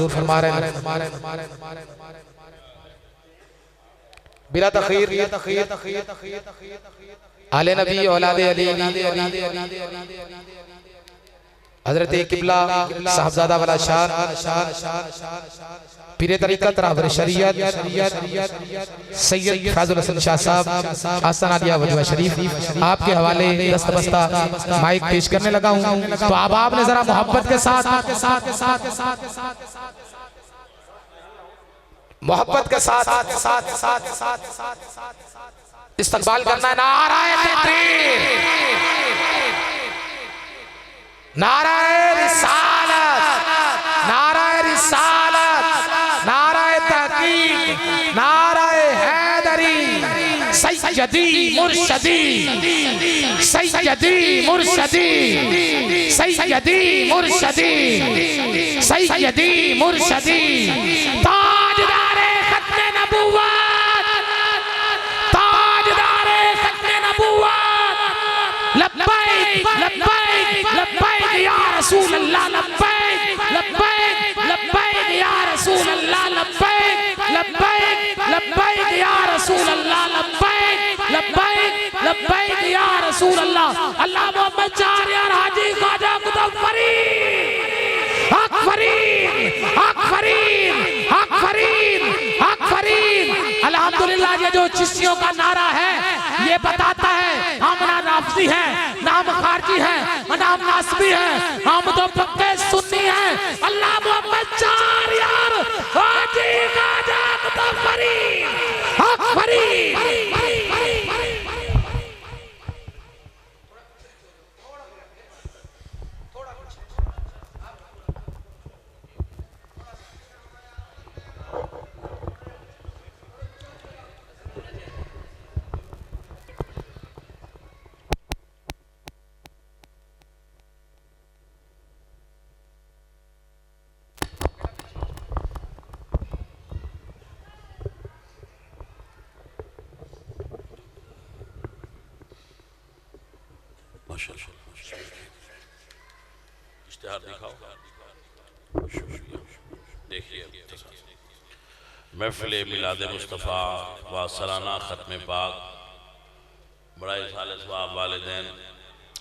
فرما رہے ہیں بلا تخیر آل نبی اولاد علی حضرت قبلہ صاحبزادہ والا شان پیر طریقت راہبر شریعت سید فیض الحسن شاہ صاحب آستان عالیہ وجوہ شریف آپ کے حوالے دست بستہ مائک پیش کرنے لگا ہوں تو آپ نے ذرا محبت کے ساتھ استقبال کرنا ہے نعرہ تکبیر نعرہ رسالت نعرہ رسالت نعرہ تحقیق نعرہ حیدری سیدی مرشدی سیدی مرشدی سیدی مرشدی سیدی مرشدی تاجدار ختم نبوت تاجدار ختم نبوت لبیک لبیک لبیک یا رسول اللہ لبیک لبیک لبیک یا رسول اللہ لبیک لبیک لبیک یا رسول اللہ لبیک لبیک لبیک یا رسول اللہ اللہ محمد چار یار حاجی خواجہ قطب فرید حق فرید حق فرید حق فرید حق فرید الحمدللہ یہ جو چشتیوں کا نعرہ ہے یہ بتاتا ہے ہم نہ رافضی ہیں نہ ہم خارجی ہیں نہ ہم ناسبی ہیں ہم تو پکے سنی ہیں اللہ محمد چار یار حاجی خواجہ قطب فرید حق فرید اشتہار دکھاؤ دیکھئے محفل میلاد مصطفیٰ و سالانہ ختم پاک بڑائی سال ثواب والدین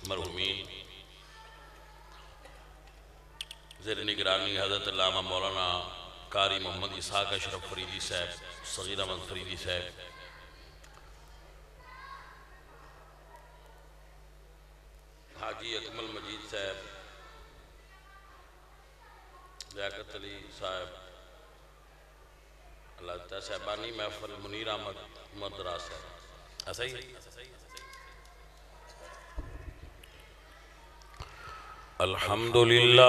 مرحومین زیر نگرانی حضرت علامہ مولانا قاری محمد اسحاق اشرف فریدی صاحب صغیر احمد فریدی صاحب حاجی اکمل مجید صاحب لیاقت علی صاحب اللہ تعالیٰ صاحبانی محفل منیر احمد مدراس صاحب ایسا ہی الحمدللہ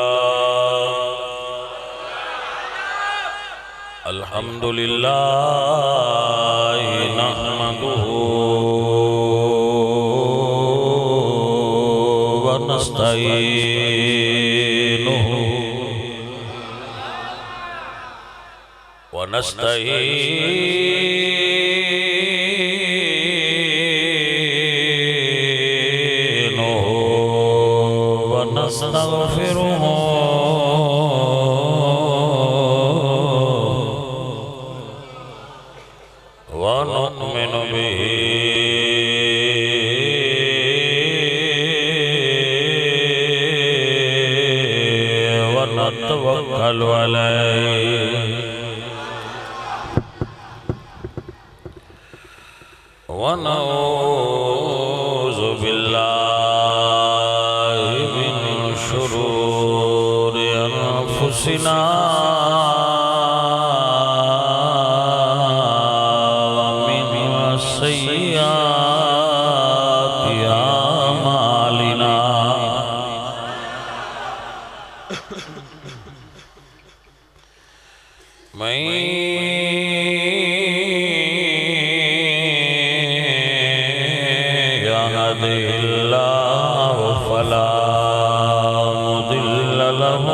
الحمدللہ نحمدہ ونستعینہ ونستغفره ونؤمن به ونتوكل عليه ونعوذ بالله من شرور أنفسنا ومن سيئات أعمالنا من يهده الله فلا مضل له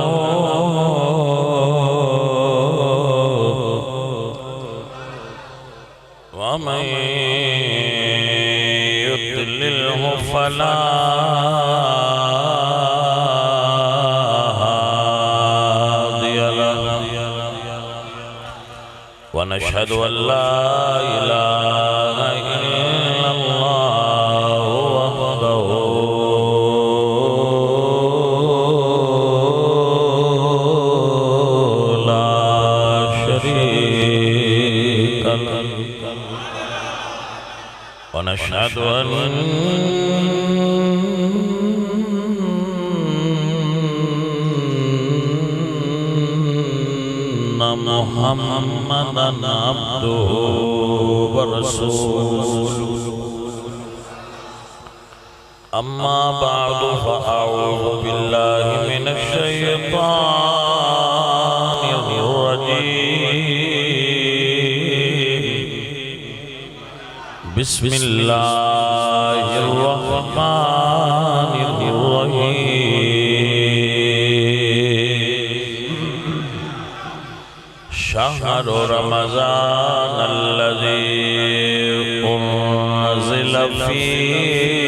ومن يضلله فلا هادي له ونشهد أن لا إله إلا الله وحده لا شريك له ونشهد أن محمدًا عبده ورسوله أما بعد فأعوذ بالله من الشيطان الرجيم بسم الله الرحمن الرحيم شهر رمضان الذي أنزل فيه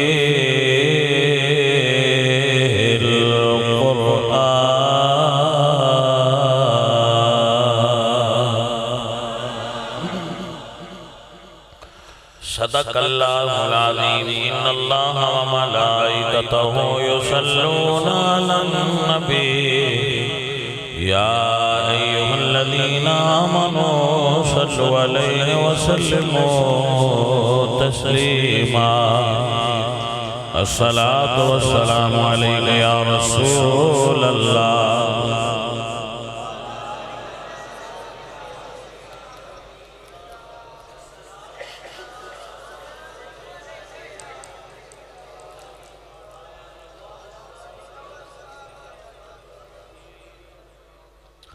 القرآن صدق الله العظيم إن الله وملائكته يصلون على النبي يا أيها الذين آمنوا صلوا عليه وسلموا تسليما الصلاة والسلام عليك يا رسول الله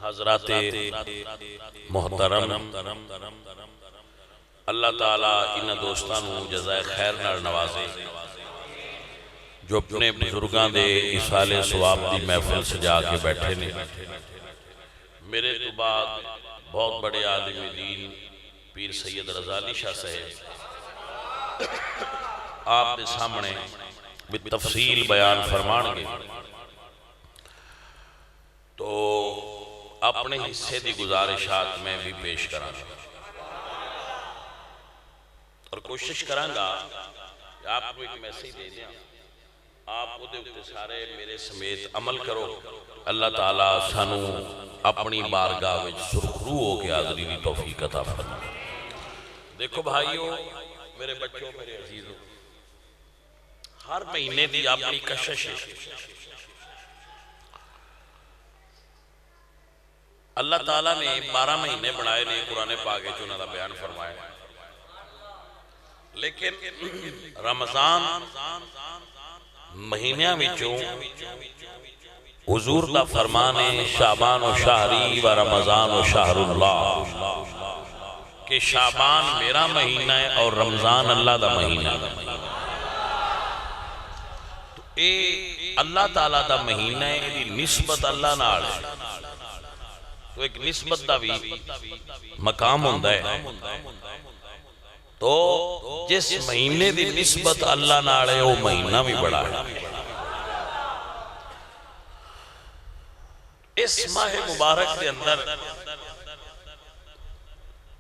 حضرات محترم اللہ تعالیٰ ان دوستانوں جزائے خیر نال نوازے جو اپنے بزرگاں دے اصالے ثواب دی محفل سجا کے بیٹھے نے میرے تو بعد بہت بڑے عالم دین پیر سید رضا علی شاہ صاحب آپ دے سامنے بالتفصیل بیان فرمان گے تو اپنے حصے دی گزارشات میں بھی پیش کرانگا اور کوشش کرانگا کہ آپ کو ایک میسیج دے دیں آپ کو دے اکتے سارے میرے سمیت عمل کرو اللہ تعالیٰ سانو اپنی بارگاہ وچ سرخرو ہو کے حاضری دی توفیق عطا فرمائے دیکھو بھائیو میرے بچوں میرے عزیزوں ہر مہینے دی اپنی کشش ہے اللہ تعالیٰ نے 12 مہینے بنائے نے قرآن پاک جو انہوں نے بیان فرمائے لیکن رمضان مہینیاں وچوں حضور دا فرمان ہے شعبان و شہری و رمضان و شہر اللہ کہ شعبان میرا مہینہ ہے اور رمضان اللہ دا مہینہ ہے تو اے اللہ تعالیٰ دا مہینہ ہے یہ نسبت اللہ نال ہے تو ایک نسبت دا بھی مقام ہوندہ ہے تو جس مہینے دی نسبت اللہ ناڑے وہ مہینہ بھی بڑا ہے اس ماہ مبارک کے اندر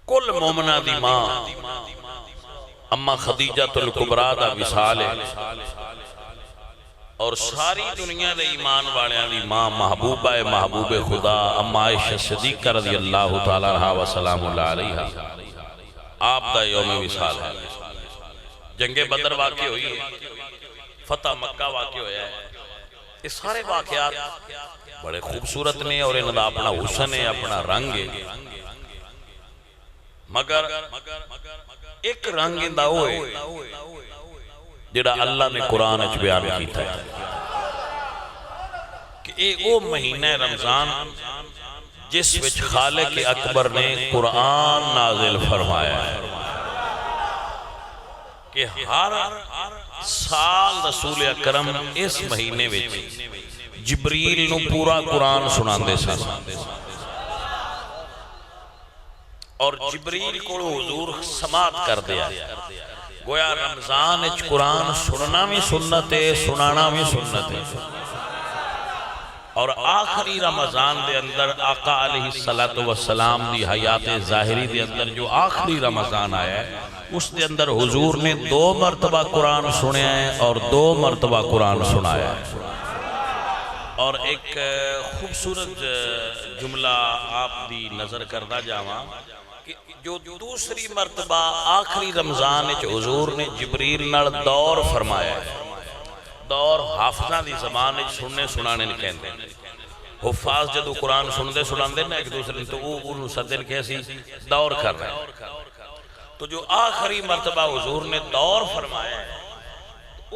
کل مومنہ دی ماں اما خدیجہ الکبریٰ دا وصال ہے اور ساری دنیا دے ایمان والیاں دی ماں محبوبہ محبوب خدا اما عائشہ صدیقہ رضی اللہ تعالیٰ عنہ و سلام اللہ علیہ آپ دا یوم وصال ہے جنگ بدر واقع ہوئی ہے فتح مکہ واقع ہویا ہے اس سارے واقعات بڑے خوبصورت نے اور انہوں نے اپنا حسن ہے اپنا رنگ ہے مگر ایک رنگ اندہ ہوئے جڑا اللہ نے قرآن اچھ بیان کیتا ہے کہ ایک وہ مہینہ رمضان جس وچ خالق اکبر نے قرآن نازل فرمایا ہے کہ ہر سال رسول اکرم اس مہینے وچ جبریل نو پورا قرآن سنان دے سن اور جبریل کو حضور سماعت کر دیا گویا رمضان اچ قرآن سننا بھی سنت ہے سنانا بھی سنت ہے اور آخری رمضان دے اندر آقا علیہ السلام دی حیات ظاہری دے اندر جو آخری رمضان آیا ہے اس دے اندر حضور نے 2 مرتبہ قرآن سنیا ہے اور 2 مرتبہ قرآن سنایا ہے۔ اور ایک خوبصورت جملہ آپ دی نظر کردہ جاواں کہ جو دوسری مرتبہ آخری رمضان حضور نے جبریل نال دور فرمایا ہے۔ دور حافظاں دی زبان سننے سنانے نہیں کہندے، حفاظ جدو قرآن سندے سناندے نا ایک دوسرے تو وہ انہوں سدن کیسی دور کر رہے ہیں۔ تو جو آخری مرتبہ حضور نے دور فرمایا ہے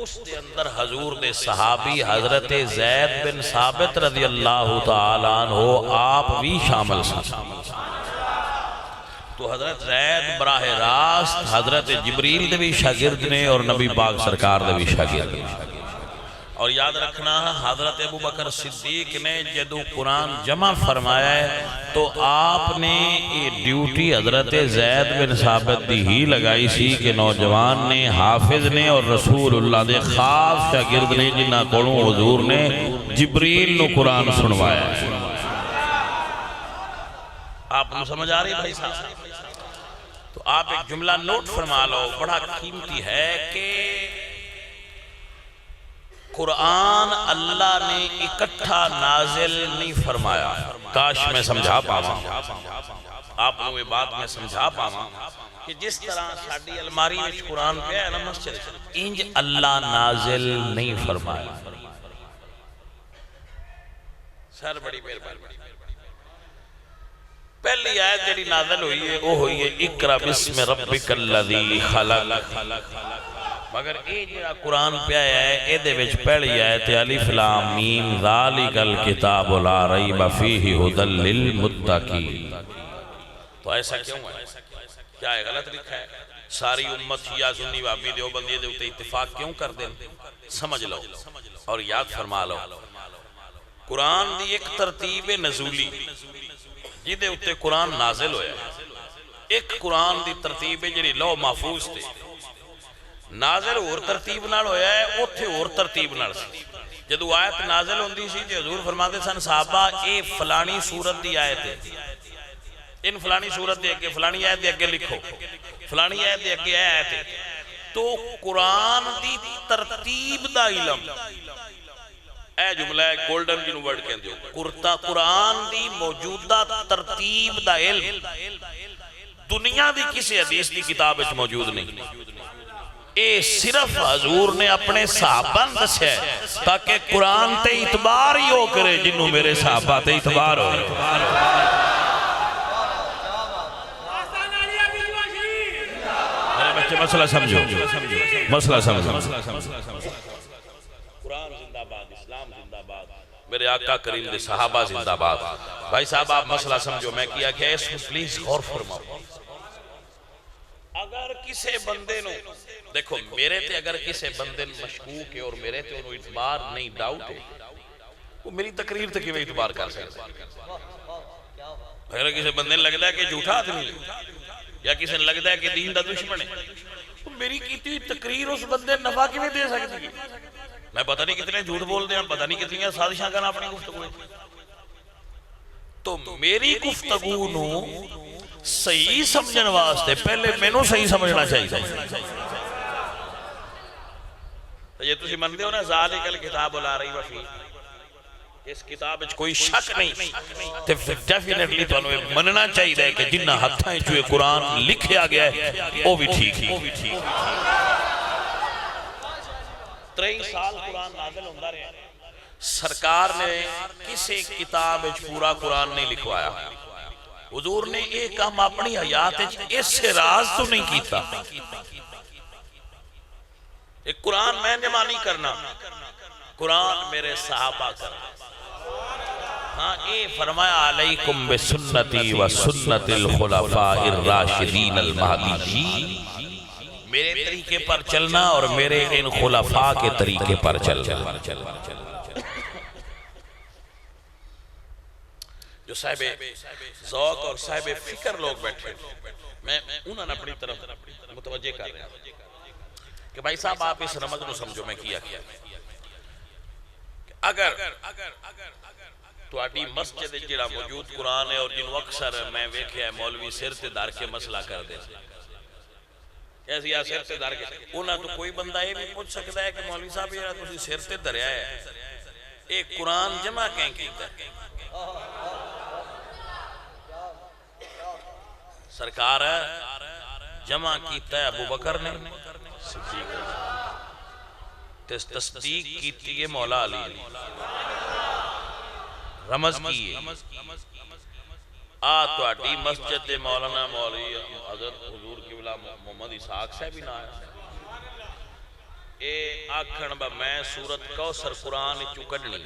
اس دے اندر حضور دے صحابی حضرت زید بن ثابت رضی اللہ تعالیٰ عنہ آپ بھی شامل سن۔ تو حضرت زید براہ راست حضرت جبریل دے بھی شاگرد نے اور نبی پاک سرکار دے بھی شاگرد نے۔ اور یاد رکھنا حضرت ابو بکر صدیق نے جدو قرآن جمع فرمایا ہے تو آپ نے یہ ڈیوٹی حضرت زید بن ثابت دی ہی لگائی سی کہ نوجوان نے حافظ نے اور رسول اللہ دے خاص شاگرد نے جنہ کولوں حضور نے جبریل نو قرآن سنوایا ہے۔ آپ کو سمجھ آ رہی بھائی صاحب؟ تو آپ ایک جملہ نوٹ فرما لو، بڑا قیمتی ہے کہ قرآن اللہ نے اکٹھا نازل نہیں فرمایا۔ کاش میں سمجھا پاواں، آپ کو یہ بات میں سمجھا پاواں کہ جس طرح ساڈی الماری وچ قرآن پہ ہے نا مسجد انج اللہ نازل نہیں فرمایا۔ سر بڑی مہربانی۔ پہلی آیت جڑی نازل ہوئی ہے وہ ہوئی ہے اقرا بسم ربک الذی خلق، مگر اے جڑا قرآن پہ آیا ہے اے دے وچ پہلی آیت الف لام میم ذالک الکتاب لا ریب فیہ ھدی للمتقین۔ تو ایسا کیوں ہے؟ کیا ہے غلط لکھا ہے؟ ساری امت شیعہ سنی وہابی دیوبندی دے اوتے اتفاق کیوں کر دیں؟ سمجھ لو اور یاد فرما لو، قرآن دی ایک ترتیب نزولی جدے اوتے قرآن نازل ہویا ہے، ایک قرآن دی ترتیب جڑی لوح محفوظ تے نازل اور ترتیب نال ہویا ہے، اوتھے اور ترتیب نال سی۔ جدو آیت نازل ہوندی سی تے حضور فرماتے سن صحابہ اے فلانی سورت دی آیت ہے، ان فلانی سورت دے اگے فلانی آیت دے اگے لکھو، فلانی آیت دے اگے آیت ہے۔ تو قرآن دی ترتیب دا علم، اے جملہ ہے گولڈن جنو ورڈ کہندے ہو، قرآن دی موجودہ ترتیب دا علم دنیا دی کسی حدیث دی کتاب وچ موجود نہیں۔ اے صرف حضور نے اپنے صحابہ دسیا ہے تاکہ قرآن تے اعتبار ہی ہو کرے جنہوں میرے صحابہ تے اعتبار ہو۔ میرے بچے مسئلہ سمجھو، مسئلہ سمجھو۔ قرآن زندہ باد، اسلام زندہ باد، میرے آقا کریم دے صحابہ زندہ باد۔ بھائی صاحب آپ مسئلہ سمجھو، میں کیا کہ اس میں پلیز غور فرماؤ۔ اگر کسے بندے نو دیکھو میرے تے اگر کسے بندے مشکوک ہے اور میرے تے انہوں اعتبار نہیں ڈاؤٹ ہے وہ میری تقریر تے کیویں اعتبار کر سکتا ہے؟ اگر کسے بندے لگتا ہے کہ جھوٹا آدمی یا کسے لگتا ہے کہ دین دا دشمن ہے تو میری کیتی ہوئی تقریر اس بندے نفع کیویں دے سکتی ہے؟ میں پتہ نہیں کتنے جھوٹ بول دے ہیں، پتہ نہیں کتنی سازشاں کرنا اپنی گفتگو ہے۔ تو میری گفتگو نو صحیح سمجھن واسطے پہلے میں نو صحیح سمجھنا چاہیے۔ یہ تسی مندے ہو نا ذالک الکتاب لا ریب فیہ، اس کتاب وچ کوئی شک نہیں، تے ڈیفینیٹلی تانوں مننا چاہیے کہ جنہ ہتھاں وچ یہ قرآن لکھیا گیا ہے وہ بھی ٹھیک ہی۔ 23 سال قرآن نازل ہوندا رہا، سرکار نے کسی کتاب وچ پورا قرآن نہیں لکھوایا۔ حضور نے ایک کام اپنی حیات اس سے راز تو نہیں کیتا۔ ایک قرآن میں جمع نہیں کرنا، قرآن میرے صحابہ کرنا۔ ہاں اے فرمایا علیکم بسنتی و سنت الخلفاء الراشدین المہدیین، میرے طریقے پر چلنا اور میرے ان خلفاء کے طریقے پر چلنا۔ جو صاحب ذوق اور صاحب فکر لوگ بیٹھے میں انہوں نے اپنی طرف متوجہ کر رہا ہوں کہ بھائی صاحب آپ اس رمض نو سمجھو میں کیا اگر تواڈی مسجد جڑا موجود قرآن ہے اور جنوں اکثر میں ویکھیا ہے مولوی سر تے دار کے مسئلہ کر دے ایسی یا سر تے دار کے انہاں تو کوئی بندہ یہ بھی پوچھ سکتا ہے کہ مولوی صاحب یہ تسی سر تے دریا ہے ایک قرآن جمع کہیں کیتا ہے سرکار جمع کیتا ہے ابو بکر نے صدیق تصدیق کیتی ہے مولا علی نے رمز کی تواڈی مسجد مولانا مولوی حضرت حضور قبلہ محمد اسحاق صاحب بھی نہ آیا اے آکھن با میں سورت کوثر قرآن چوں کڈنی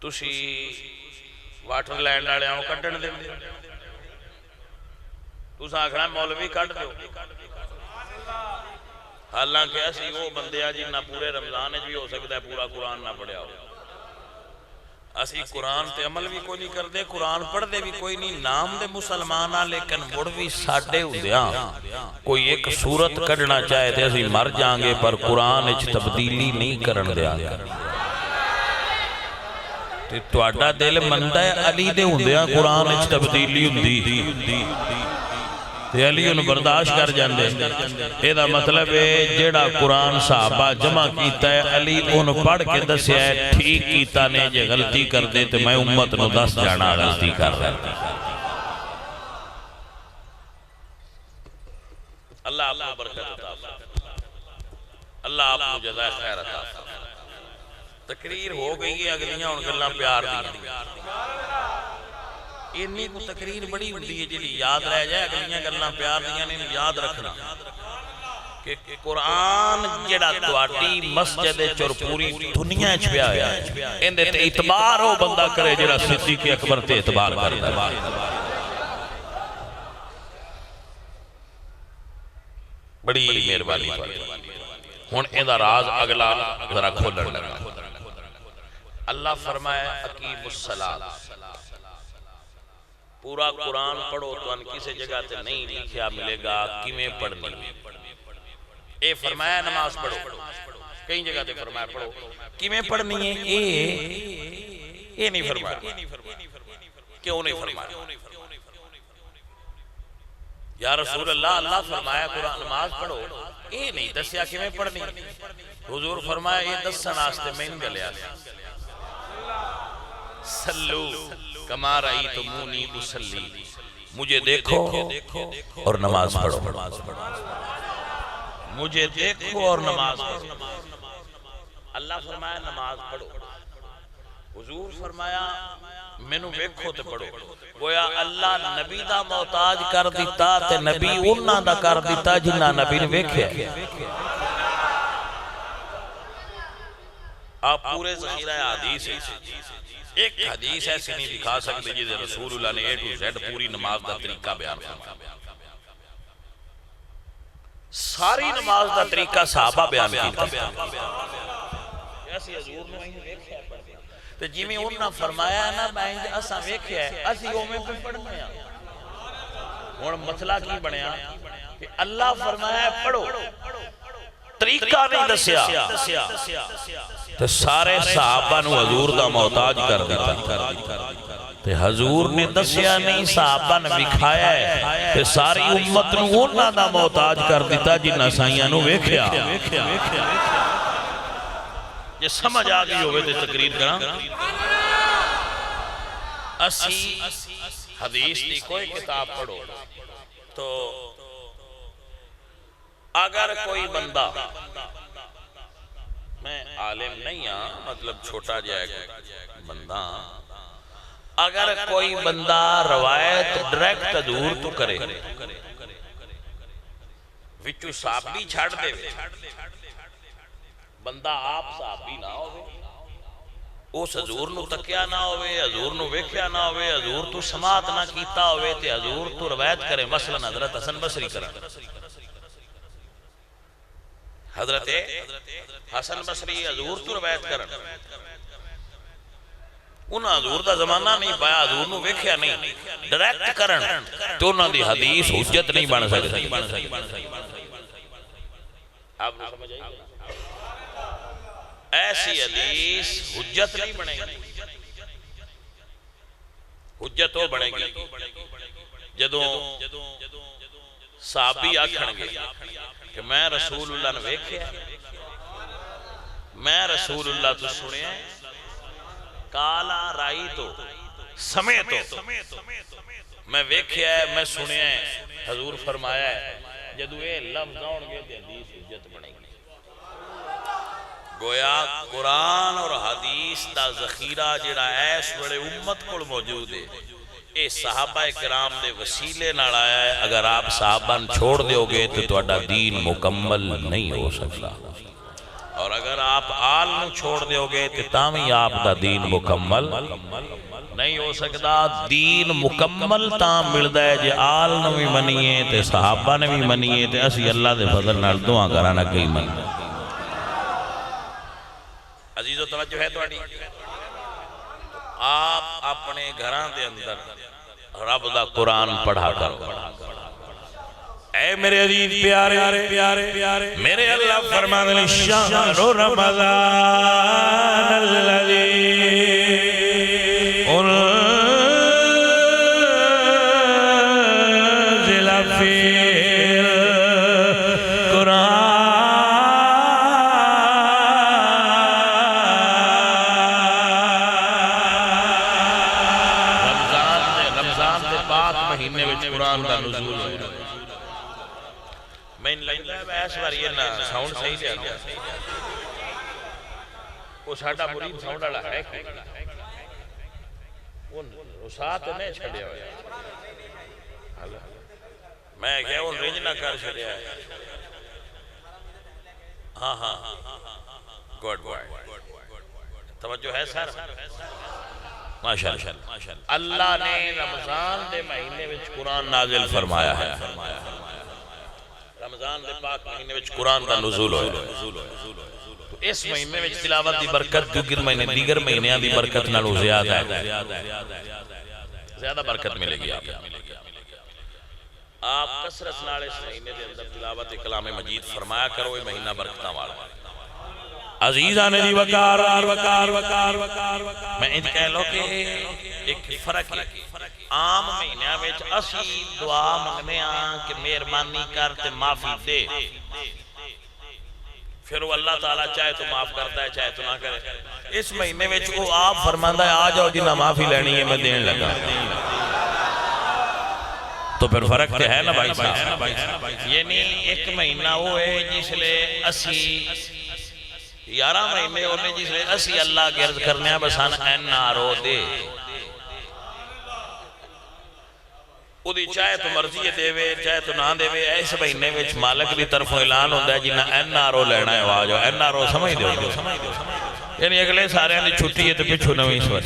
تسی واٹر لینڈ والے آؤ کڈن دے تسا آکھنا مولوی کڈ دیو حالانکہ ایسی وہ بندے جنہ پورے رمضان بھی ہو سکتا ہے پورا قرآن نہ پڑھیا ہو اسی قرآن تے عمل بھی کوئی نہیں کردے قرآن پڑھ دے بھی کوئی نہیں نام دے مسلمان لیکن مڑ بھی ساڑھے ہو دیا کوئی ایک صورت کڑنا چاہے تھے اسی مر جانگے پر قرآن اچھ تبدیلی نہیں کرن دیا تواڈا دل مندہ ہے علی دے ہوں دیا قرآن اچھ تبدیلی ہوں دی علی انہوں برداشت کر جاندے ایدہ مطلب ہے جیڑا قرآن صحابہ جمع کیتا ہے علی انہوں پڑھ کے دسیا ہے ٹھیک کیتا نے جے غلطی کر دے تو میں امت نو دس جانا غلطی کر رہا اللہ آپ کو برکت عطا اللہ آپ کو جزائے خیر عطا تقریر ہو گئی ہے اگلیاں ان گلنا پیار دیا انی کو تقریر بڑی ہوتی ہے جلی یاد رہ جائے اگلیاں گلنا پیار دیا نے یاد رکھنا کہ قرآن جڑا تواڈی مسجد چور پوری دنیا چھپیا ہے اندے تے اعتبار ہو بندہ کرے جڑا صدیق اکبر تے اعتبار کرتا ہے بڑی مہربانی ہن ایندا راز اگلا ذرا کھولن لگا اللہ فرمائے اقیم الصلاۃ پورا قرآن پڑھو تو ان کسی جگہ تے نہیں لکھیا ملے گا کیویں پڑھنی اے فرمایا نماز پڑھو کئی جگہ تے فرمایا پڑھو کیویں پڑھنی ہے اے نہیں فرمایا کیوں نہیں فرمایا یا رسول اللہ اللہ فرمایا قرآن نماز پڑھو اے نہیں دسیا کیویں پڑھنی حضور فرمایا یہ دسن واسطے میں گلیا سلو کما رأیتمونی اصلی مجھے دیکھو اور نماز پڑھو مجھے دیکھو اور نماز پڑھو اللہ فرمایا نماز پڑھو حضور فرمایا مینو ویکھو تے پڑھو گویا اللہ نبی دا محتاج کر دیتا تے نبی انہاں دا کر دیتا جنہ نبی نے ویکھیا آپ پورے ذخیرہ حدیث ایک حدیث ایسی نہیں دکھا سکتے جیسے رسول اللہ نے اے ٹو زیڈ پوری نماز دا طریقہ بیان فرمایا ساری نماز دا طریقہ صحابہ بیان کیتا ایسی حضور نے وہیں ویکھیا تو جی میں انہاں فرمایا نا میں اساں ویکھیا ہے اسی اوویں پہ پڑھنے ہیں ہن مسئلہ کی بنیا کہ اللہ فرمایا پڑھو طریقہ نہیں دسیا تو سارے صحابہ نو حضور دا محتاج کر دیتا تو حضور نے دسیا نہیں صحابہ نے بکھایا ہے تو ساری امت نو انہاں دا محتاج کر دیتا جنہ سائیاں نو ویکھیا یہ سمجھ آگئی ہوئے تھے تقریر کرا اسی حدیث دی کوئی کتاب پڑھو تو اگر کوئی بندہ میں عالم نہیں ہاں مطلب چھوٹا جائے گا بندہ اگر کوئی بندہ روایت ڈائریکٹ حضور تو کرے وچو صحابی چھاڑ دے بندہ آپ صحابی نہ ہوئے اس حضور نو تکیا نہ ہوئے حضور نو ویکھیا نہ ہوئے حضور تو سماعت نہ کیتا ہوئے تے حضور تو روایت کرے مثلا حضرت حسن بصری کرا حضرت حسن بصری حضور تو روایت کرن انہاں حضور دا زمانہ نہیں پایا حضور نو ویکھیا نہیں ڈائریکٹ کرن تو انہاں دی حدیث حجت نہیں بن سکتی آپ نے سمجھ آئی؟ ایسی حدیث حجت نہیں بنے گی. حجت وہ بنے گی جدوں صحابی آکھن گے کہ میں رسول اللہ نے ویکھیا، میں رسول اللہ تو سنیا، کالا رائی تو سمے تو میں ویکھیا ہے، میں سنیا ہے. حضور فرمایا ہے جدو یہ لفظ آن گے تو حدیث حجت بنے گی. گویا قرآن اور حدیث دا ذخیرہ جڑا ایس بڑے امت کو موجود ہے، اے صحابہ کرام دے وسیلے نال آیا ہے. اگر آپ صحابہ چھوڑ دیو گے تو تہاڈا دین مکمل نہیں ہو سکتا، اور اگر آپ آل نو چھوڑ دیو گے تو تاں آپ دا دین مکمل نہیں ہو سکتا. دین مکمل تاں ملدا ہے جے آل نو بھی منیے تے صحابہ نے بھی منیے تے اسی اللہ دے فضل نال دعا کرانا کہیں منیے. عزیزو توجہ ہے تواڈی؟ آپ اپنے گھراں دے اندر رب دا قرآن پڑھا کرو. اے میرے عزیز پیارے میرے اللہ فرماتے ہیں شہر رمضان الذی انزل فیہ القرآن. رمضان دے پاک مہینے وچ قرآن دا نزول ہے. میں لگتا ہے اس بار یہ نا ساؤنڈ صحیح لیا نا وہ ساڑھا مرید ساؤنڈ والا ہے وہ ساتھ نہیں چھڑیا ہویا. میں کہا وہ رینج نہ کر چھڑیا ہے. ہاں ہاں گوڈ توجہ ہے سر؟ ماشاءاللہ. اللہ نے رمضان دے مہینے وچ قرآن نازل فرمایا ہے. رمضان دے پاک مہینے وچ قرآن دا نزول ہوئے تو اس مہینے وچ تلاوت دی برکت دیگر مہینیاں دی برکت نالو زیادہ ہے، زیادہ برکت ملے گی. آپ کثرت نال اس مہینے دے اندر تلاوت کلام مجید فرمایا کرو. یہ مہینہ برکتاں والا. عزیزان دی وقار میں انت کہہ لو کہ ایک فرق ہے. عام مہینہ وچ اسی دعا منگنے آن کہ مہربانی کر تے معافی دے، پھر وہ اللہ تعالیٰ چاہے تو معاف کرتا ہے چاہے تو نہ کرے. اس مہینے وچ وہ آپ فرماندہ ہے آ جاؤ جنہ معافی لینی ہے میں دین لگا. تو پھر فرق تے ہے نا بھائی صاحب. یعنی ایک مہینہ وہ ہے جس لئے اسی 11 مہینے ہونے جس لئے اسی اللہ گرد کرنے ہیں بسان NRO دے. او دی چاہے تو مرضی دے وے چاہے تو نہ دے وے. ایسے مہینے وچ مالک دی طرف اعلان ہوتا ہے جنہ NRO لینا ہے واجو NRO سمجھ دے. یعنی اگلے سارے ہیں چھٹی ہے تو پچھو نویں سوچ.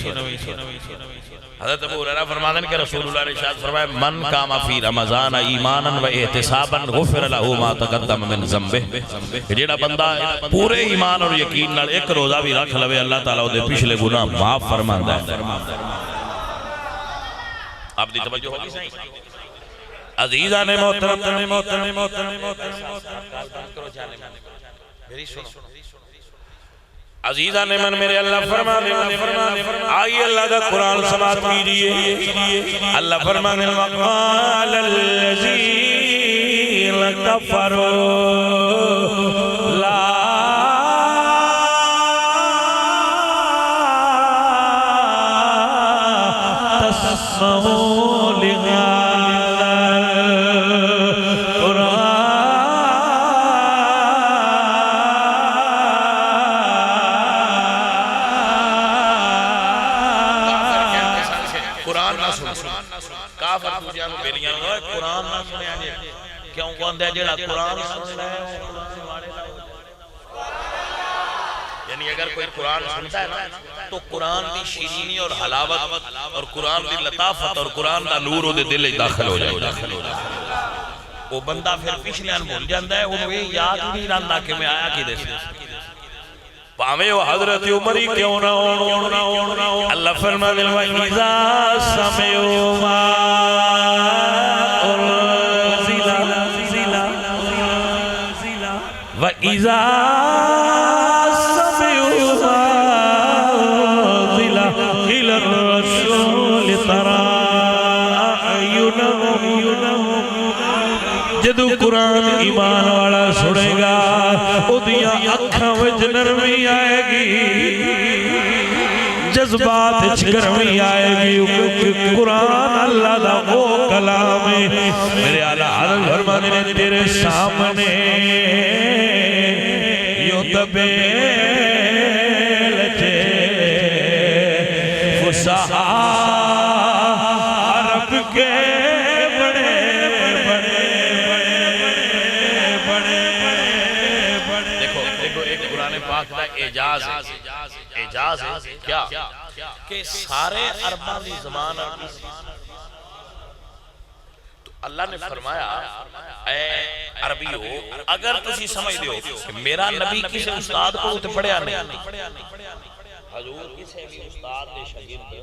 حضرت ابو ہریرہ فرماتے ہیں کہ رسول اللہ نے ارشاد فرمایا من قام فی رمضان ایمانا و احتسابا غفر له ما تقدم من ذنبه. جیڑا بندہ پورے ایمان اور یقین نال ایک روزہ بھی رکھ لوے اللہ تعالیٰ دے پچھلے گناہ معاف فرماندا ہے. آپ دی توجہ ہوگی صحیح؟ عزیزان محترم میری سنو. عزیزان من میرے اللہ فرمانے آئیے اللہ دا قرآن سماعت کیجئے. اللہ فرمانے وقال الذین کفروا لا تسمعوا لهذا القرآن کافر دوجیاں نو بیلیاں نو قرآن نہ سنے آجے کیوں کون دے جیڑا قرآن سن لے. یعنی اگر کوئی قرآن سنتا ہے نا تو قرآن دی شیرینی اور حلاوت اور قرآن دی لطافت اور قرآن دا نور دے دل داخل ہو جائے. وہ بندہ پھر پچھلیاں بھول جاندہ ہے انہوں یہ یاد نہیں رہندا کہ میں آیا کی دے سے پاہمیں وہ حضرت عمری کیوں نہ ہوں. اللہ فرماتے ہیں وَإِذَا سَمِعُوا مَا أُنزِلَ فَإِذَا سَمِعُوا مَا أُنزِلَ إِلَى الرَّسُولِ تَرَىٰ أَعْيُنَهُمْ جدو قرآن ایمان والا سنے گا اُدیاں اکھاں وچ نرمی آئے گی جذبات چکرمی آئے گی قرآن اللہ دا وہ کلام ہے میرے اعلیٰ حضرت فرماتے ہیں تیرے سامنے یوں دبیل تھے فصحا عرب کے اعجاز ہے کیا کہ سارے عرباں دی زبان تو اللہ نے فرمایا اے عربیو اگر تسی سمجھ دیو کہ میرا نبی کسی استاد کو تے پڑھیا نہیں حضور کسی بھی استاد دے شاگرد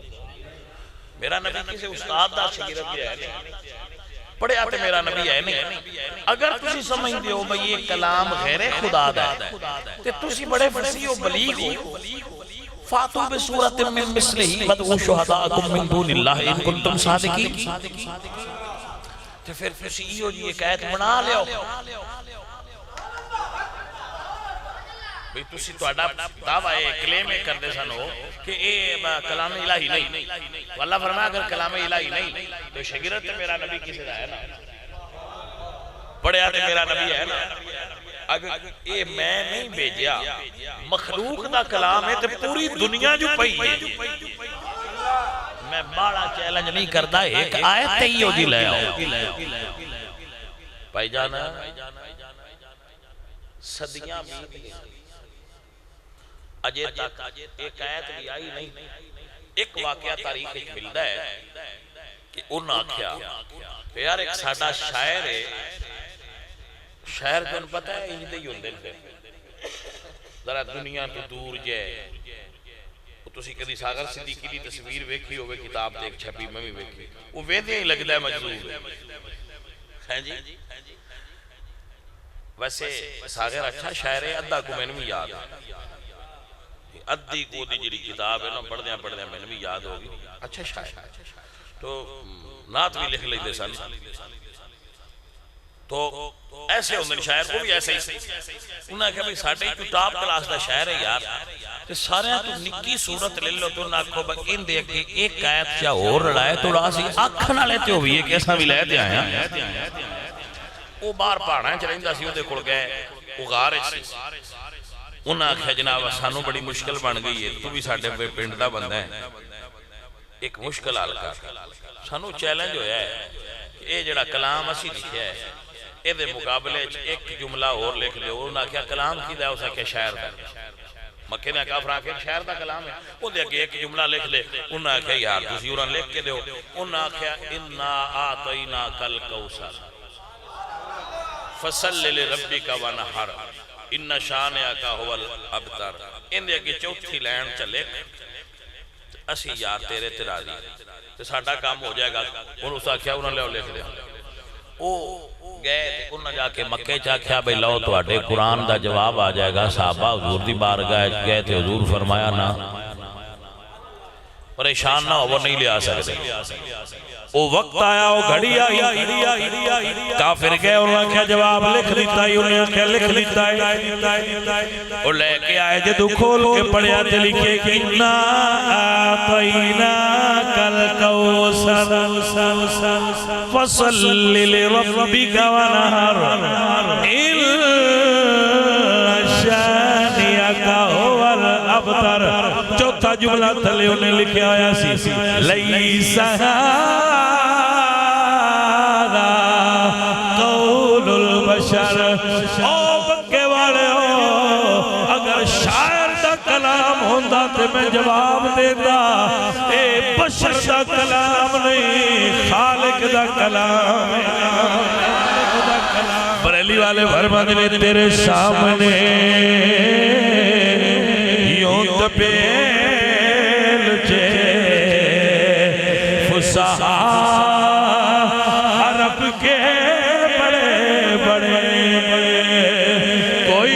میرا نبی کسی استاد دا شاگرد بھی ہے نہیں پڑھیا تے میرا نبی ہے نہیں اگر تسی سمجھ دیو بھئی یہ کلام غیر خدا دا ہے تے تسی بڑے فصیح و بلیغ ہو فاتو بسورت من مثلہی بدعو شہداءکم من دون اللہ ان کنتم صادقین تے پھر تسی یہ ایک آیت بنا لیو بھئی تسی تو اڈا دعویٰ کلیم کر دے سنو کہ اے کلام الہی نہیں واللہ فرمایا اگر کلام الہی نہیں تو شگرت میرا نبی کسی دا ہے نا پڑھے آتے میرا نبی ہے نا اگر اے میں نہیں بھیجیا مخلوق دا کلام ہے تو پوری دنیا جو پئی ہے میں بڑا چیلنج نہیں کرتا ایک آیت تیو دی لے آؤ پائی جانا صدیاں بھی اجے تک ایک آیت بھی آئی نہیں ایک واقعہ تاریخ ایک ملتا ہے کہ ان آکھیا یار ایک ساڑھا شاعر ہے شاعر کو ان پتہ ہے انہی دے ہی دل پہ ذرا دنیا تو دور جائے تو سی کدی ساغر صدیقی دی تصویر ویکھی ہوئے کتاب دیکھ چھپی میں بھی ویکھی وہ ویدے ہی لگتا ہے مجذوب ہے جی ویسے ساغر اچھا شاعر ہے ادھا کو میں نے بھی یاد ہے ادھی کو دی جڑی کتاب ہے نا پڑھ دیا میں نے بھی یاد ہوگی اچھا شاعر تو نعت بھی لکھ لیتے سن تو ایسے ہوندے شاعر کو بھی ایسے ہی انہوں نے کہا بھئی ساڑھے ہی تو ٹاپ کلاس دا شاعر ہے یار کہ سارے تو نکی صورت لے لو تو نہ کہو بھئی ان دیکھ کے ایک آیت کیا اور لڑائے تو راسی آنکھنا لیتے ہو بھی ایک ایسا بھی لیتے آئے ہیں وہ بار پاڑا ہیں چلیں دا سی وہ دے کھڑ گئے وہ غار ہے انہوں نے کہا جناب سانو بڑی مشکل بن گئی ہے تو بھی ساڑھے پہ پنڈ دا بندہ ہے ایک مشکل حال کا سانو چیلنج ہویا ہے کہ اے جڑا کلام اسی لکھیا ہے اے دے مقابلے ایک جملہ اور لکھ لے انہوں نے کہا کلام کی دا اسا کہ شاعر دا مکہ نے کہا فرانکہ شاعر دا کلام ہے وہ دے کہ ایک جملہ لکھ لے انہوں نے کہا یار تسی انہوں نے لکھ کے دے ہو انہوں نے کہا اِنَّا آتَيْنَا کَلْ کَوْسَرَ فَصَلِّ لِرَبِّكَ وَنَحَرَ اِنَّ شَانِعَكَ هُوَ الْأَبْتَرَ ان دے کہ چوتھی لین چلے اسی یار تیرے تراضی تو ساڑھا کام ہو جائے گا انہوں نے کیا انہوں نے لکھ لیا وہ گئے انہوں نے جا کے مکہ چاکھیا بھئی لو تو اٹھے قرآن دا جواب آ جائے گا صحابہ حضور دی بارگاہ گئے تھے حضور فرمایا نا پریشان نہ ہو وہ نہیں لے آ سکتے وہ وقت آیا وہ گھڑی آئی کافر گئے انہوں نے کیا جواب لکھ لیتا ہے انہوں نے کیا لکھ لیتا ہے اور لے کے آئے جدو کھول کے پڑھیا تے لکھے کہ اِنَّا آتَيْنَاكَ الْكَوْثَرَ فَصَلِّ لِرَبِّكَ وَنَحَرْ إِنَّ شَانِعَكَ هُوَ الْأَبْتَرَ چوتھا جملہ تھلے انہیں لکھے آیا سی لَيْسَ هَذَا قَوْلُ الْبَشَرِ او بکے والے ہو اگر شاعر دا کلام ہوندہ تے میں جواب دیتا اے بشر دا کلام نہیں خالق دا کلام ہے بریلی والے فرماتے نے تیرے سامنے یوں دبیل جے فصحا عرب کے بڑے بڑے کوئی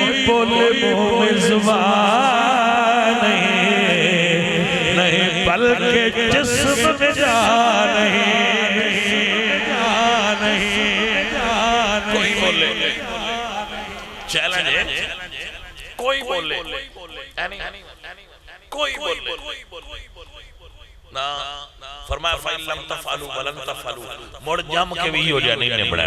جسم میں جان نہیں کوئی بولے چیلنج ہے کوئی بولے کوئی بولے نا فرمایا فَإِن لَمْ تَفْعَلُوا وَلَن تَفْعَلُوا مڑ جم کے بھی ہو جائے نہیں نبڑا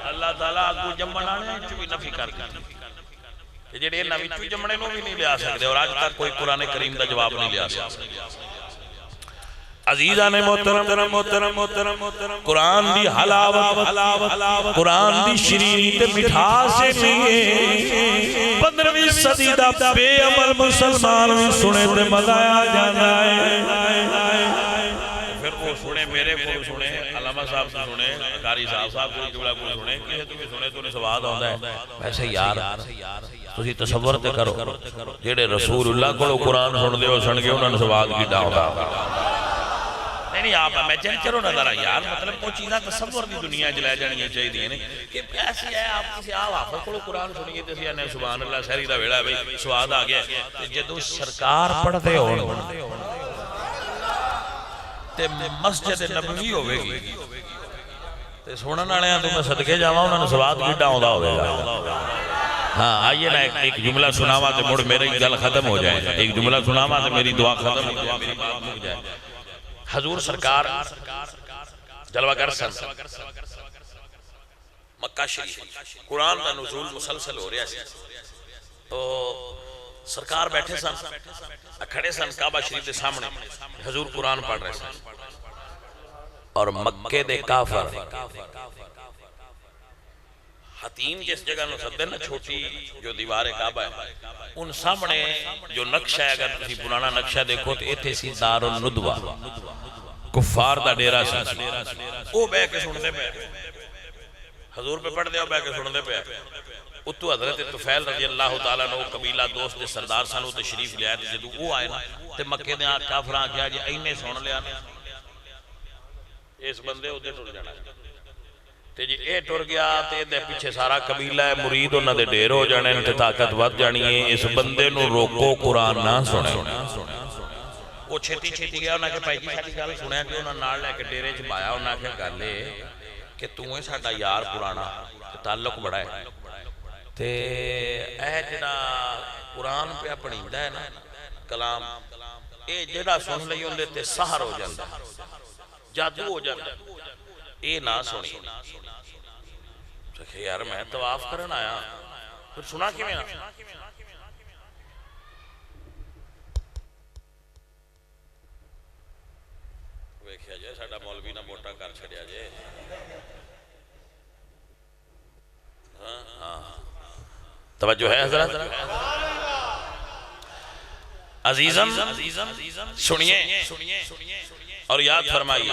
اللہ تعالیٰ آگو جم بنانے چوی نفی کر دی جیڑے نبی چوی جمنے نو بھی نہیں لیا سکتے اور آج تک کوئی قرآن کریم دا جواب نہیں لیا سکتے عزیزان محترم قرآن دی حلاوت قرآن دی شیرینی تے مٹھاس نہیں 15ویں صدی دا بے عمل مسلمان بھی سنے تے مزہ آ جانا ہے پھر وہ سنے میرے کو سنے علامہ صاحب سے سنے قاری صاحب کو جوڑا کو سنے کسی تو بھی سنے تو نے سواد ہوتا ہے ویسے یار تسی تصور تے کرو جیڑے رسول اللہ کو قرآن سن دے ہو سن کے انہوں نے سواد کی ڈاؤں نہیں آپ میں جن کرو نظر یار مطلب وہ چیزاں تصور دی دنیا جلائے جانیاں چاہی دیئے کہ ایسی ہے آپ کسی آپ کو قرآن سنیے تسی آنے سبحان اللہ سہری دا ویڑا ہے سواد آگیا جدو سرکار پڑھتے ہو تے مسجد نبوی ہوئے گی تے سونا ناڑے ہیں تو میں صدقے جاؤں انہوں نے سواد کی ڈاؤں دا ہوئے گا ہاں آئیے نا ایک جملہ سناوا تے مڑ میری گل ختم ہو جائے ایک جملہ سناوا تے میری دعا ختم ہو جائے حضور سرکار جلوہ گر سن مکہ شریف قرآن کا نزول مسلسل ہو رہا ہے تو سرکار بیٹھے سن کھڑے سن کعبہ شریف کے سامنے حضور قرآن پڑھ رہے سن اور مکے دے کافر حتیم جس جگہ نو سدے نا چھوٹی جو دیوار کعبہ ہے ان سامنے جو نقشہ ہے اگر تسی پرانا نقشہ دیکھو تو ایتھے سی دار الندوہ کفار دا ڈیرا سی او بے کے سنتے پہ حضور پہ پڑھ دے او بے کے سنتے پہ اتو حضرت طفیل رضی اللہ تعالیٰ نے قبیلہ دوست دے سردار سانو تشریف لیا ہے جدو او آئے نا تے مکے دے آج کافران کیا جی اینے سن لیا نا اس بندے ہوتے ٹر جانا تے جی اے ٹر گیا تے دے پیچھے سارا قبیلہ ہے مرید انہاں دے ڈیر ہو جانے تے طاقت ود جانی ہے اس بندے نو روکو قرآن نہ سنے وہ چھتی چھتی گیا انہاں کے پائی جی ساڑی گل سنیا کہ انہاں نال لے کے ڈیرے چ بایا انہاں کے گلے کہ تُویں ساڑا یار پرانا تعلق بڑا ہے تے اے جڑا قرآن پہ اپنی دا ہے نا کلام اے جڑا سن لئی اندے تے سحر ہو جاندہ جادو ہو جاندہ اے نہ سنی کہ یار میں طواف کرن آیا پھر سنا کی میں نا ویکھیا جائے ساڑا مولوی نہ موٹا کر چھڑیا جائے توجہ ہے حضرت عزیزم سنیے اور یاد فرمائیے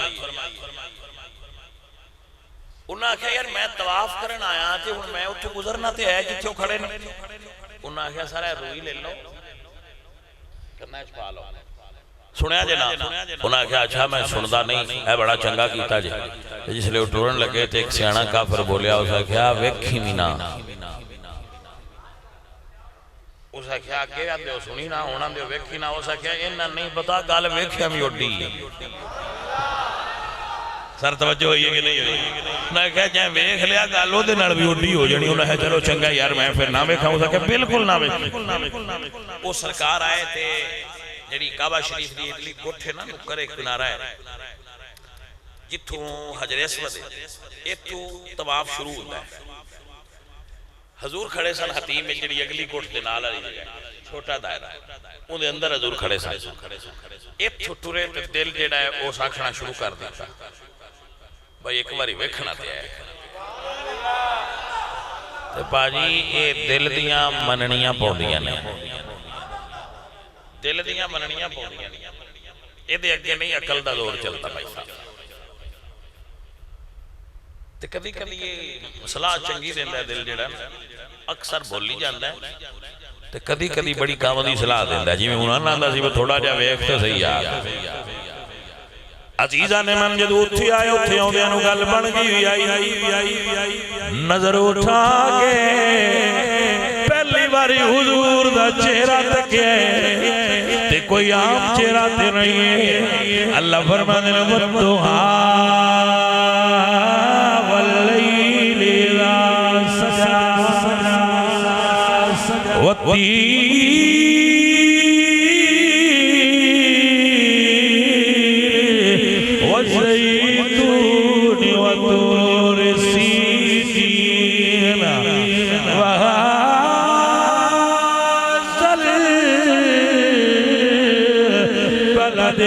انہاں کہا یار میں طواف کرن آیا تھے میں اتھے گزرنا تے ہے جتھے کھڑے نے انہاں کہا سارا روئی لے لو کرنا چھپا لو سنیا جنا انہاں کہا اچھا میں سندا نہیں اے بڑا چنگا کیتا جی جس لئے اٹھورن لگے تھے ایک سیانہ کافر بولیا اسا کہا ویکھی مینا اسا کہا کہ آدھے ہو سنی نہ ہونا دے ویکھی نہ اسا کہا انہاں نہیں پتا گال ویکھی ہمیں اڈی سر توجہ ہوئی ہے کہ نہیں ہوئی انہاں کہا جائیں ویکھ لیا گالوں دے نڑ بھی اڈی ہو جانی انہاں ہے چلو چنگا یار میں پھر نہ ویکھا اسا کہا بالکل نہ ویکھا وہ سرکار آئے تھے جڑی کعبہ شریف دی اتلی گھٹے نا نکر ایک کنارہ ہے جتھوں حجر اسود ہے ایتھوں طواف شروع ہوتا ہے حضور کھڑے سن حتیم میں جڑی اگلی گھٹ دے نال آئی جائے چھوٹا دائرہ ان دے اندر حضور کھڑے سن ایتھوں ٹورے تے دل جڑا ہے وہ ساکھنا شروع کر دیتا بھائی ایک باری ویکھنا تے ہے تے پاجی اے دل دیاں مننیاں پوندیاں نے دل دیاں مننیاں پوندیاں نے اے دے اگے نہیں عقل دا دور چلتا بھائی صاحب تے کبھی کبھی یہ صلاح چنگی دیندہ ہے دل جڑا اکثر بولی جاندہ ہے تے کبھی کبھی بڑی کامدی صلاح دیندہ ہے جی میں انہاں ناندہ سی وہ تھوڑا جا ویکھتے صحیح آ عزیزہ نے من جدو اتھی آئے اتھی آؤں دیانو گل بن گئی آئی نظر اٹھا کے پہلی باری حضور دا چہرہ تکے تے تے کوئی عام چہرہ تے نہیں ہے اللہ فرمانے والضحا واللیل اذا سجا والتین والزيتون وطور سينين وهذا البلد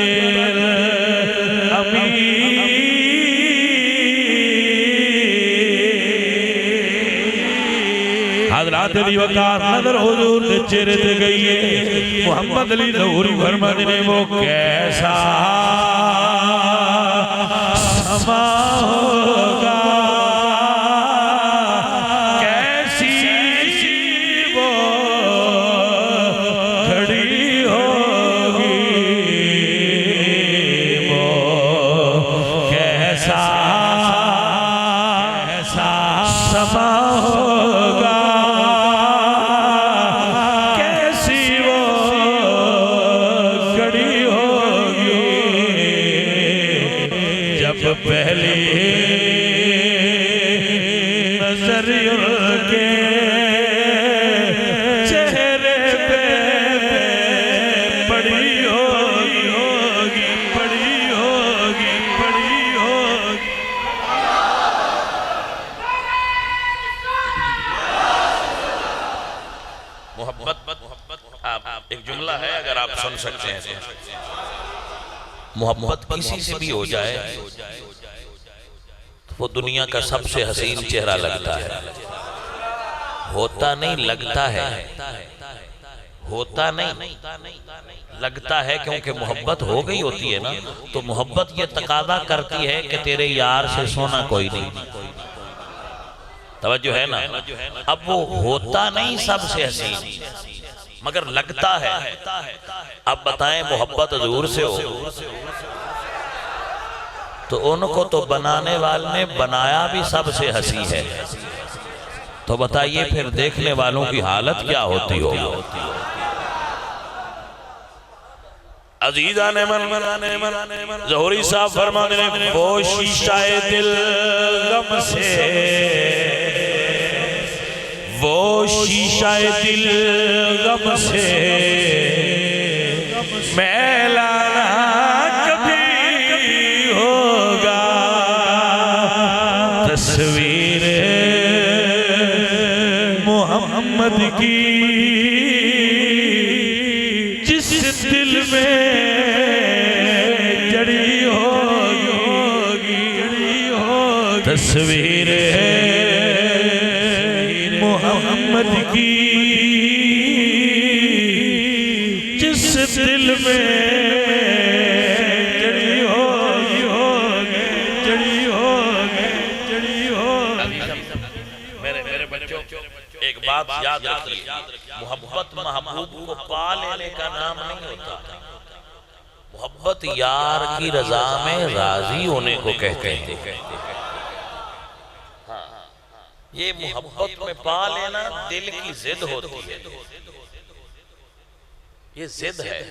الأمين حضرات علی وقار نظر حضور نے چہرے تے گئی ہے محمد علی ظہوری فرماتے ہیں وہ کیسا سما ہوگا کیسی وہ کھڑی ہوگی وہ کیسا سما ہوگا کیسی وہ کھڑی ہوگی جب پہلی نظر کے چہرے پہ پڑی ہوگی پڑی ہوگی پڑی ہوگی محبت ایک جملہ ہے اگر آپ سن سکتے ہیں محبت کسی سے بھی ہو جائے وہ دنیا کا سب سے حسین چہرہ لگتا ہے ہوتا نہیں لگتا ہے ہوتا نہیں لگتا ہے کیونکہ محبت ہو گئی ہوتی ہے نا تو محبت یہ تقاضا کرتی ہے کہ تیرے یار سے سونا کوئی نہیں توجہ ہے نا اب وہ ہوتا نہیں سب سے حسین مگر لگتا ہے اب بتائیں محبت حضور سے ہو تو ان کو تو بنانے والے نے بنایا بھی سب سے حسین ہے تو بتائیے پھر دیکھنے والوں کی حالت کیا ہوتی ہو عزیزان من ظہوری صاحب فرمانے لگے وہ شیشہ دل غم سے وہ شیشہ دل غم سے میلانا کبھی ہوگا تصویر محمد کی جس دل میں جڑی ہوگی تصویر محمد کی جس دل میں جڑی ہوگی میرے بچوں ایک بات یاد رکھیے محبت محبوب کو پا لینے کا نام نہیں ہوتا محبت یار کی رضا میں راضی ہونے کو کہتے ہیں یہ محبت میں پا لینا دل کی ضد ہوتی ہے یہ ضد ہے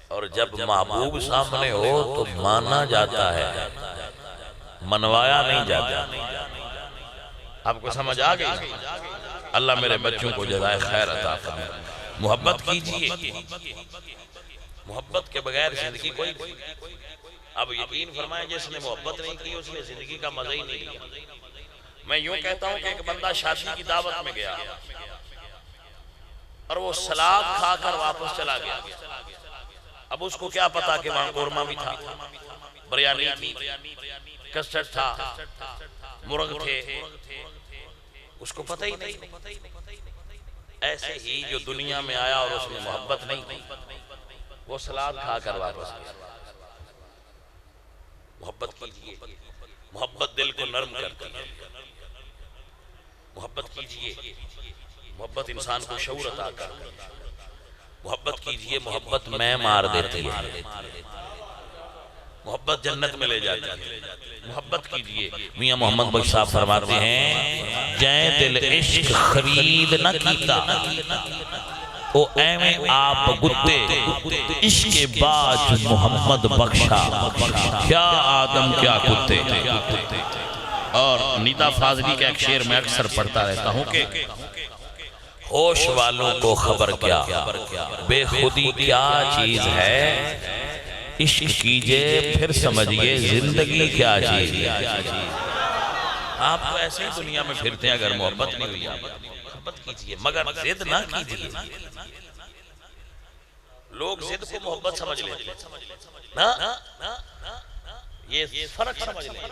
اور جب محبوب سامنے ہو تو مانا جاتا ہے منوایا نہیں جاتا آپ کو سمجھ آ گئی اللہ میرے بچوں کو جزائے خیر عطا فرمائے محبت کیجئے محبت کے بغیر زندگی کوئی اب یقین فرمائیں جس نے محبت نہیں کی اس نے زندگی کا مزہ ہی نہیں لیا میں یوں کہتا ہوں کہ ایک بندہ شادی کی دعوت میں گیا اور وہ سلاد کھا کر واپس چلا گیا اب اس کو کیا پتا کہ وہاں قورمہ بھی تھا بریانی تھی کسٹرڈ تھا مرغ تھے اس کو پتہ ہی نہیں ایسے ہی جو دنیا میں آیا اور اس میں محبت نہیں تھی وہ سلاد کھا کر واپس گیا محبت کیجئے محبت دل کو نرم کرتی ہے محبت کیجئے محبت انسان کو شعور عطا کرتی ہے محبت کیجئے محبت میں مار دیتی ہے محبت جنت میں لے جاتی ہے محبت کیجئے میاں محمد بخش صاحب فرماتے ہیں جائیں دل عشق خرید نہ کیتا او ایویں آپ گتے عشق باج محمد بخشا کیا آدم کیا کتے اور نیدا فاضلی کا ایک شعر میں اکثر پڑھتا رہتا ہوں کہ ہوش والوں کو خبر کیا بے خودی کیا چیز ہے عشق کیجئے پھر سمجھئے زندگی کیا چیز ہے آپ تو ایسے ہی دنیا میں پھرتے ہیں اگر محبت نہیں ہوئی محبت کیجئے مگر زد نہ کیجئے لوگ زد کو محبت سمجھ لیتے نا یہ فرق سمجھ لیں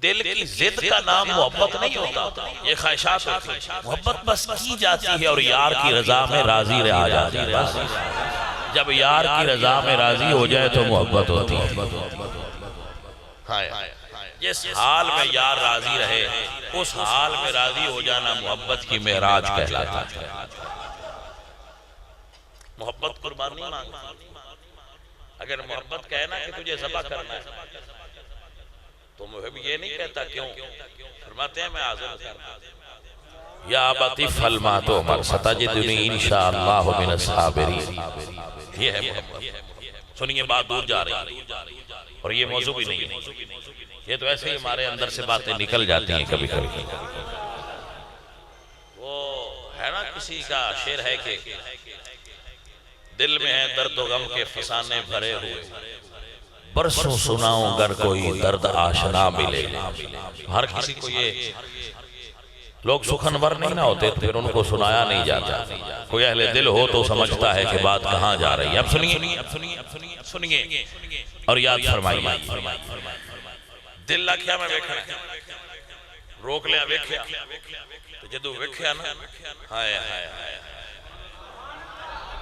دل کی زد کا نام محبت نہیں ہوتا یہ خواہشات ہوتی ہیں محبت بس کی جاتی ہے اور یار کی رضا میں راضی رہا جاتی ہے جب یار کی رضا میں راضی ہو جائے تو محبت ہوتی ہے جس حال میں یار راضی رہے اس حال میں راضی ہو جانا محبت کی معراج کہلاتا ہے محبت قربان نہیں مانگتا اگر محبت کہنا کہ تجھے ذبح کرنا ہے تو محب یہ نہیں کہتا کیوں فرماتے ہیں میں حاضر کرنا یا ابتی فلما تو عمر ستجدنی انشاءاللہ من الصابرین یہ ہے محبت سنیے بات دور جا رہی اور یہ موضوع بھی نہیں ہے یہ تو ایسے ہی ہمارے اندر سے باتیں نکل جاتی ہیں کبھی کبھی وہ ہے نا کسی کا شعر ہے کہ دل میں ہے درد و غم کے فسانے بھرے ہوئے برسوں سناؤں گر کوئی درد آشنا ملے ہر کسی کو یہ لوگ سخنور نہیں نہ ہوتے تو پھر ان کو سنایا نہیں جاتا کوئی اہل دل ہو تو سمجھتا ہے کہ بات کہاں جا رہی ہے اب سنیے اور یاد فرمائیے دل لکھیا میں ویکھنا ہے روک لیا ویکھیا تو جدو ویکھیا نا ہائے ہائے ہائے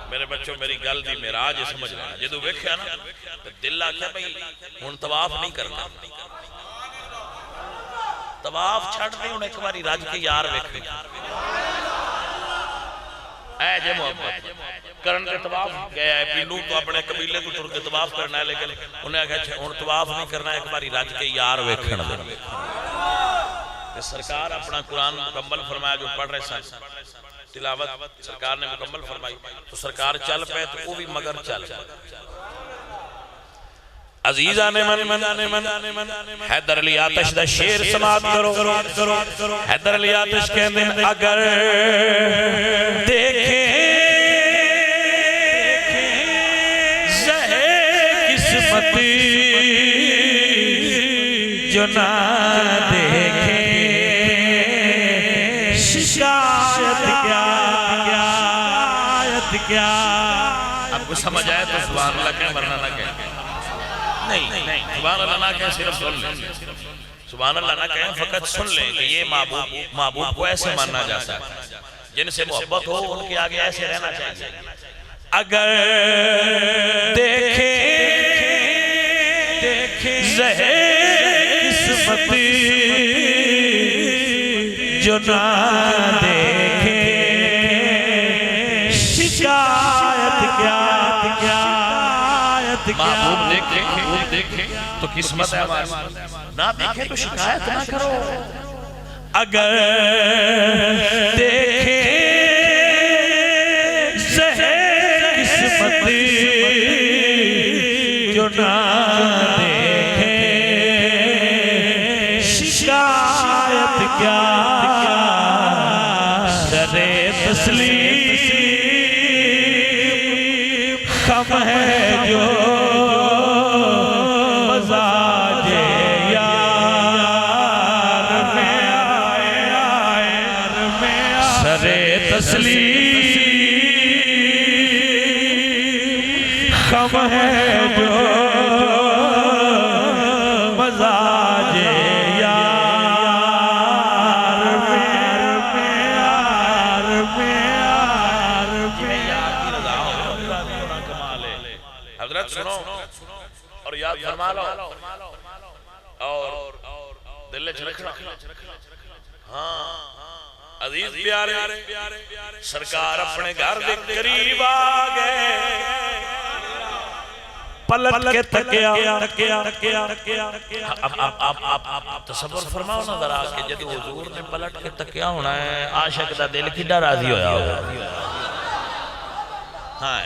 میرے بچوں میری گل دی معراج سمجھ لینا جدو ویکھیا نا تو دل آکھیا بھئی ہن طواف نہیں کرنا طواف چھڑ دے ہن ایک باری رج کے یار ویکھنے اے جے محبت کرن کے طواف گیا ہے پینو تو اپنے قبیلے کو ٹر کے طواف کرنا ہے لیکن انہیں کہا ہن طواف نہیں کرنا ایک باری رج کے یار ویکھن دے سرکار اپنا قرآن مکمل فرمایا جو پڑھ رہے سن تلاوت سرکار نے مکمل فرمائی تو سرکار چل پہ تو وہ بھی مگر چل عزیزان من حیدر علی آتش دا شیر سماعت کرو حیدر علی آتش کہنے اگر دیکھیں زہر قسمتی جو نہ دیکھیں شکایت کیا آپ کو سمجھ آئے تو سبحان اللہ کہیں ورنہ نہ کہیں نہیں سبحان اللہ نہ کہیں صرف سن لیں سبحان اللہ نہ کہیں فقط سن لیں کہ یہ محبوب کو ایسے ماننا جاتا ہے جن سے محبت ہو ان کے آگے ایسے رہنا چاہیے اگر دیکھیں زہر قسمتی جو نہ دیکھیں محبوب دیکھیں تو قسمت ہے ہماری نہ دیکھیں تو شکایت نہ کرو اگر دیکھیں زہر قسمتی جو نہ دیکھیں شکایت کیا سرے تسلیم خم ہے جو خم ہے جو مزاج یار حضرت سنو اور یاد فرما لو اور دل چ رکھنا ہاں عزیز پیارے سرکار اپنے گھر دے قریب آگئے پلٹ کے تکیا اب تصور فرماؤ نظر آگے جب حضور نے پلٹ کے تکیا ہونا ہے عاشق دا دل کی ڈر راضی ہویا ہوگا ہاں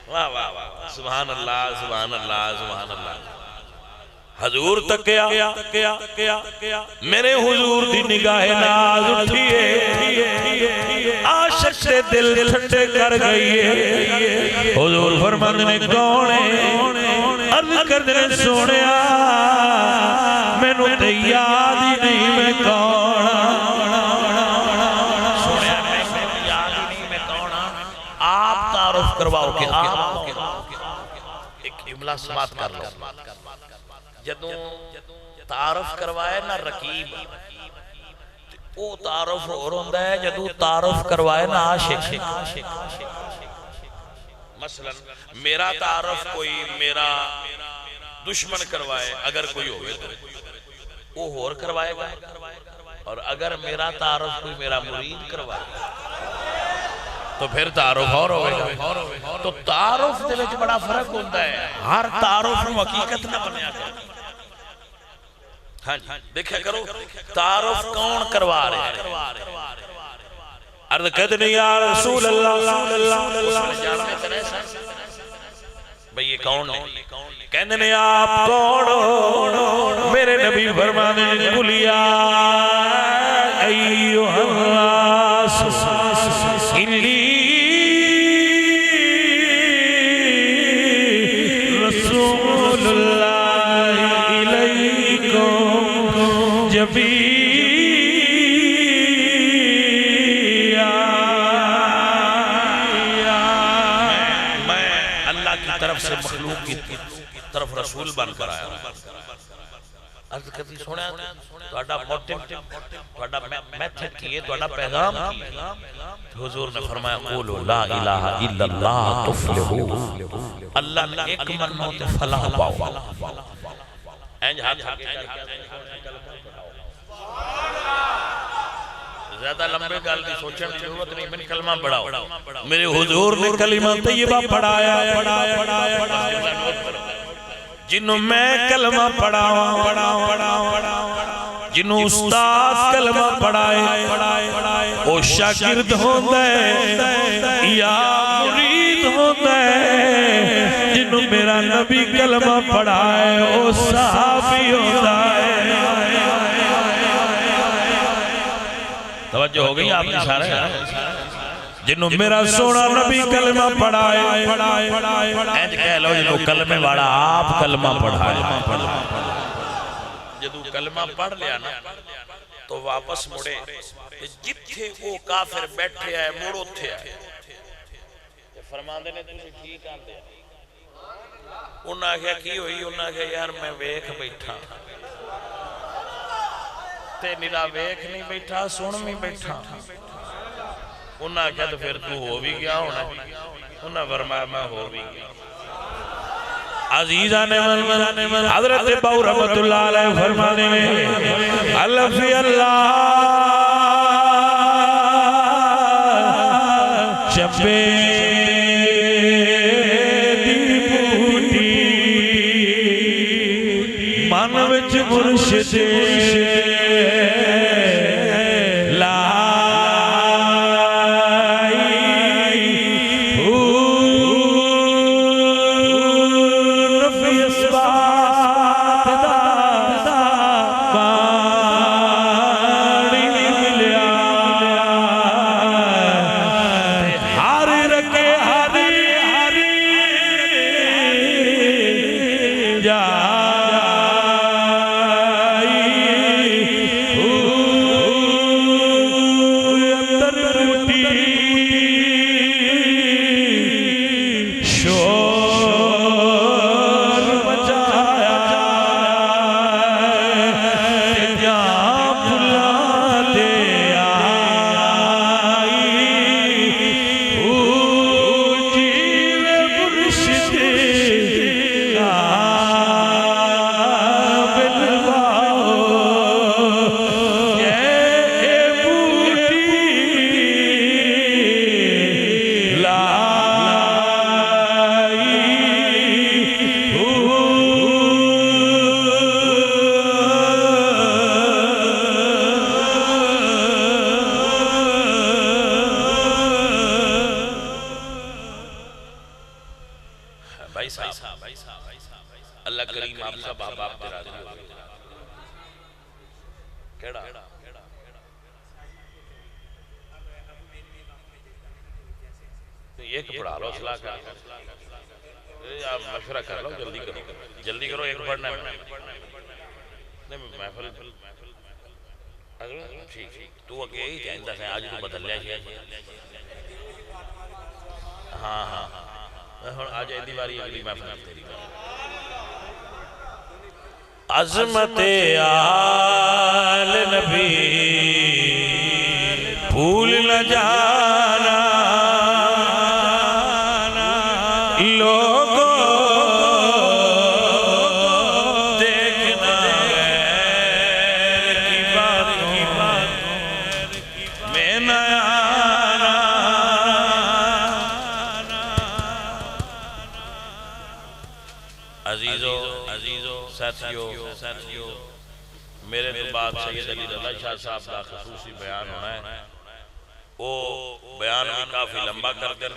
واہ واہ واہ سبحان اللہ سبحان اللہ سبحان اللہ حضور تکیا میرے حضور دی نگاہ ناز اٹھیے عاشق سے دل ٹھنڈے کر گئی ہے حضور فرماندے نے کون ہے عرض کردے نے سونیا مینوں تے یاد ہی نہیں میں کون سونیا مینوں یاد ہی نہیں میں کون آپ تعارف کرواؤ کہ آپ ایک املا سماعت کر لو جدوں تعارف کروائے نا رقیب او تعارف اور ہوندہ ہے جدوں تعارف کروائے نا عاشق مثلا میرا تعارف کوئی میرا دشمن کروائے اگر کوئی ہوئے تو وہ اور کروائے گا اور اگر میرا تعارف کوئی میرا مرید کروائے تو پھر تعارف اور ہوئے گا تو تعارف دے وچ بڑا فرق ہوتا ہے ہر تعارف حقیقت نہ بنیا گیا ہاں جی دیکھیں کرو تعارف کون کروا رہے ہیں عرض کہتے نہیں یا رسول اللہ بھئی یہ کون نہیں کہتے نہیں آپ کون میرے نبی فرمانے کلیا ایوہ الناس انی رسول اللہ الیکم جبیہ میں اللہ کی طرف سے مخلوق کی طرف رسول بن کر آیا عرض کرتی سوڑا توڑا موٹم توڑا میتھڈ کیے توڑا پیغام کیے حضور نے فرمایا قولو لا الہ الا اللہ تفلحو اللہ نے ایک منو تے فلاح پاؤ اینج ہاتھ زیادہ لمبے گال دی سوچن کی ضرورت نہیں میں کلمہ پڑھاؤ میرے حضور نے کلمہ طیبہ پڑھایا جنہوں میں کلمہ پڑھاؤں جنہوں استاد کلمہ پڑھائے او شاگرد ہوندہ ہے یا مرید ہوندہ ہے جنہوں میرا نبی کلمہ پڑھائے او صحابی ہوندہ ہے توجہ ہو گئی آپ نے سارے جنہوں میرا سونا نبی کلمہ پڑھائے اینج کہہ لو جنہوں کلمہ والا آپ کلمہ پڑھائے جدو کلمہ پڑھ لیا نا تو واپس مڑے جتھے وہ کافر بیٹھے آئے مڑو تھے آئے فرماندے نے تجھے ٹھیک آن دے انہاں کیا کی ہوئی انہاں کیا یار میں ویکھ بیٹھا تے نیرا ویکھ نہیں بیٹھا سن نہیں بیٹھا انہاں کیا تو پھر تو ہو بھی گیا ہونا انہاں فرمایا میں ہو بھی گیا عزیزان من حضرت باو رحمت اللہ علیہ فرمانے میں الفی اللہ شبے دی بوٹی مانوچ مرشد بھائی صاحب اللہ کریم آپ سب احباب پہ راضی ہو کیڑا ایک پڑھا لو اصلاح کا آپ مشورہ کر لو جلدی کرو ایک پڑھنا ہے نہیں محفل ٹھیک تو اگے یہی چاہتا ہے آج تو بدل لیا ہاں ہاں آج ایدی باری اگلی محفل تیری عظمت آل نبی بھول نہ جانا لوگوں دیکھنا غیر کی باتوں میں نہ آنا عزیزو ساتھیو میرے تو بعد سید علی رضا شاہ صاحب کا خصوصی بیان ہونا ہے وہ بیان بھی کافی لمبا کر دیں